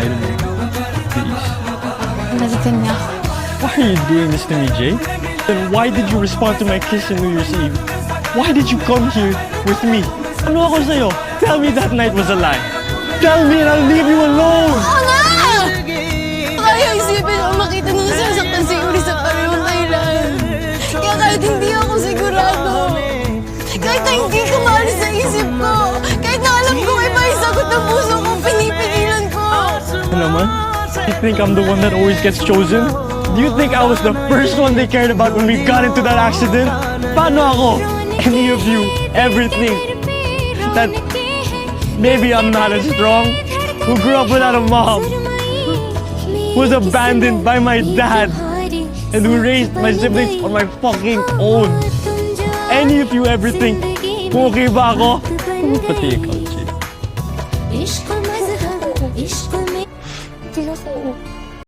lie to me. Please. Nalitin niya ako. Why are you doing this to me, Jay? Then why did you respond to my kiss on New Year's Eve? Why did you come here with me? Ano ako sa'yo? Tell me that night was a lie. Tell me and I'll leave you alone! Ako na! Kaya isipin o makita nung sasaktan si Yuri sa parehong kailan. Kaya kahit hindi ako sigurado, kahit na hindi ko maalis sa isip ko, kahit na alam ko iba yung sagot ng puso ko, pinipigilan ko. Ano naman? You think I'm the one that always gets chosen? Do you think I was the first one they cared about when we got into that accident? Paano ako? Any of you ever think that maybe I'm not as strong? Who grew up without a mom? Who was abandoned by my dad? And who raised my siblings on my fucking own? Any of you ever think kung okay ba ako? Pati ikaw, Jay. Hindi ako.